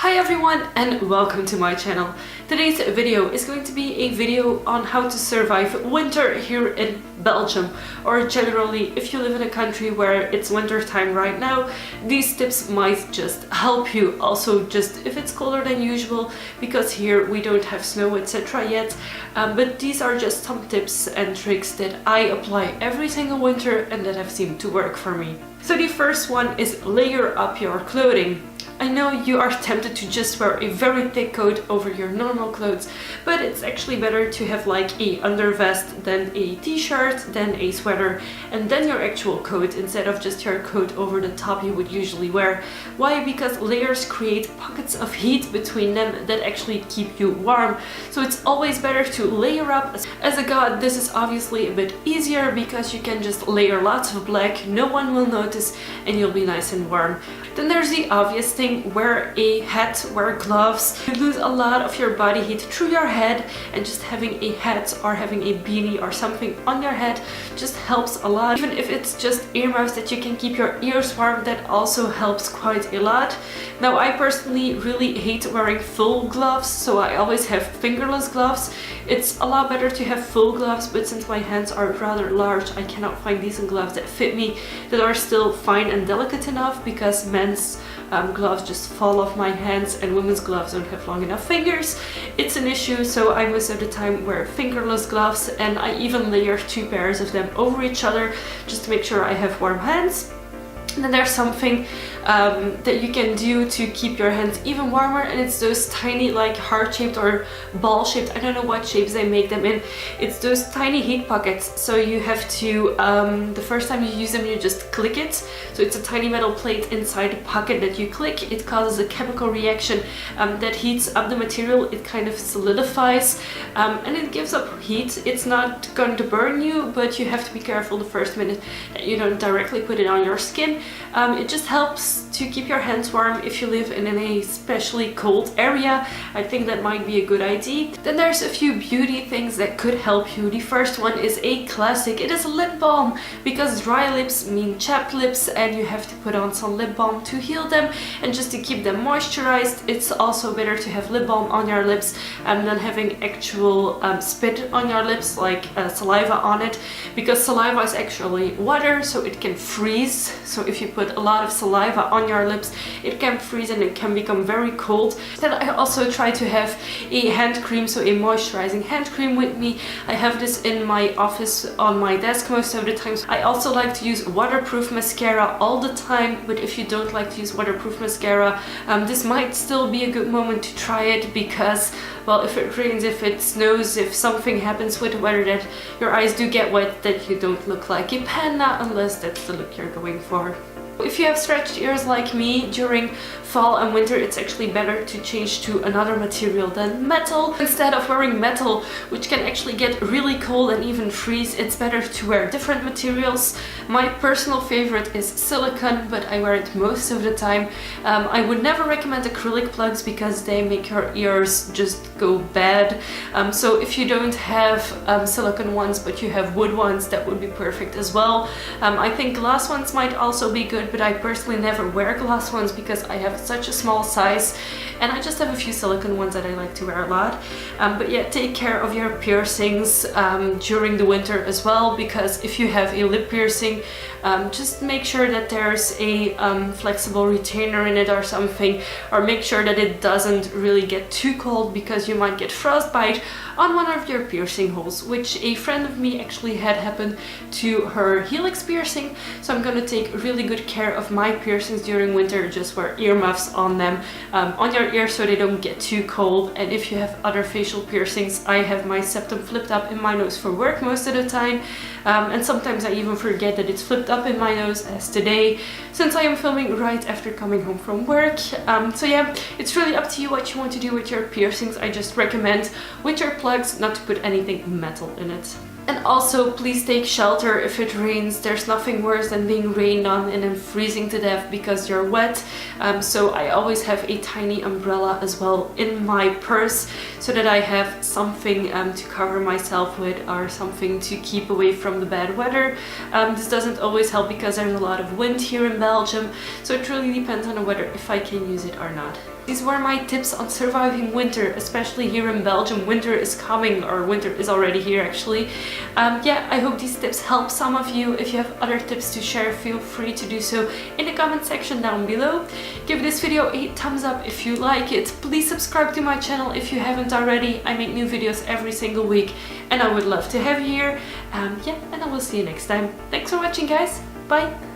Hi everyone and welcome to my channel. Today's video is going to be a video on how to survive winter here in Belgium, or generally if you live in a country where it's winter time right now. These tips might just help you. Also, just if it's colder than usual, because here we don't have snow etc. yet, but these are just some tips and tricks that I apply every single winter and that have seemed to work for me. So the first one is layer up your clothing. I know you are tempted to just wear a very thick coat over your normal clothes, but it's actually better to have like a undervest, then a t-shirt, then a sweater, and then your actual coat instead of just your coat over the top you would usually wear. Why? Because layers create pockets of heat between them that actually keep you warm. So it's always better to layer up. As a god, this is obviously a bit easier because you can just layer lots of black, no one will notice, and you'll be nice and warm. Then there's the obvious thing. Wear a hat, wear gloves. You lose a lot of your body heat through your head, and just having a hat or having a beanie or something on your head just helps a lot. Even if it's just earmuffs that you can keep your ears warm, that also helps quite a lot. Now, I personally really hate wearing full gloves, so I always have fingerless gloves. It's a lot better to have full gloves, but since my hands are rather large, I cannot find decent gloves that fit me, that are still fine and delicate enough, because men's gloves just fall off my hands and women's gloves don't have long enough fingers. It's an issue, so I most of the time wear fingerless gloves, and I even layer 2 pairs of them over each other just to make sure I have warm hands. And then there's something that you can do to keep your hands even warmer, and it's those tiny, like heart-shaped or ball-shaped, I don't know what shapes they make them in. It's those tiny heat pockets. So you have to, the first time you use them, you just click it. So it's a tiny metal plate inside the pocket that you click. It causes a chemical reaction that heats up the material. It kind of solidifies and it gives up heat. It's not going to burn you, but you have to be careful the first minute that you don't directly put it on your skin. It just helps to keep your hands warm if you live in an especially cold area. I think that might be a good idea. Then there's a few beauty things that could help you. The first one is a classic. It is lip balm, because dry lips mean chapped lips and you have to put on some lip balm to heal them and just to keep them moisturized. It's also better to have lip balm on your lips than having actual spit on your lips, like saliva on it, because saliva is actually water, so it can freeze. So if you put a lot of saliva on your lips, it can freeze and it can become very cold. Then I also try to have a hand cream, so a moisturizing hand cream with me. I have this in my office on my desk most of the time. I also like to use waterproof mascara all the time, but if you don't like to use waterproof mascara, this might still be a good moment to try it, because, well, if it rains, if it snows, if something happens with the weather that your eyes do get wet, that you don't look like a panda, unless that's the look you're going for. If you have stretched ears like me during fall and winter, it's actually better to change to another material than metal. Instead of wearing metal, which can actually get really cold and even freeze, it's better to wear different materials. My personal favorite is silicone, but I wear it most of the time. I would never recommend acrylic plugs because they make your ears just go bad. So if you don't have silicone ones but you have wood ones, that would be perfect as well. I think glass ones might also be good, but I personally never wear glass ones because I have such a small size, and I just have a few silicone ones that I like to wear a lot. But yeah, take care of your piercings during the winter as well, because if you have a lip piercing, just make sure that there's a flexible retainer in it or something, or make sure that it doesn't really get too cold, because you might get frostbite on one of your piercing holes, which a friend of me actually had happen to her helix piercing. So I'm gonna take really good care of my piercings during winter. Just wear earmuffs on them, on your ears, so they don't get too cold. And if you have other facial piercings, I have my septum flipped up in my nose for work most of the time, and sometimes I even forget that it's flipped up in my nose, as today, since I am filming right after coming home from work. So yeah, it's really up to you what you want to do with your piercings. I just recommend with your plugs not to put anything metal in it. And also, please take shelter if it rains. There's nothing worse than being rained on and then freezing to death because you're wet. So I always have a tiny umbrella as well in my purse, so that I have something to cover myself with, or something to keep away from the bad weather. This doesn't always help because there's a lot of wind here in Belgium, so it really depends on the weather if I can use it or not. These were my tips on surviving winter, especially here in Belgium. Winter is coming, or winter is already here actually. Yeah, I hope these tips help some of you. If you have other tips to share, feel free to do so in the comment section down below. Give this video a thumbs up if you like it. Please subscribe to my channel if you haven't already. I make new videos every single week and I would love to have you here. Yeah, and I will see you next time. Thanks for watching, guys. Bye!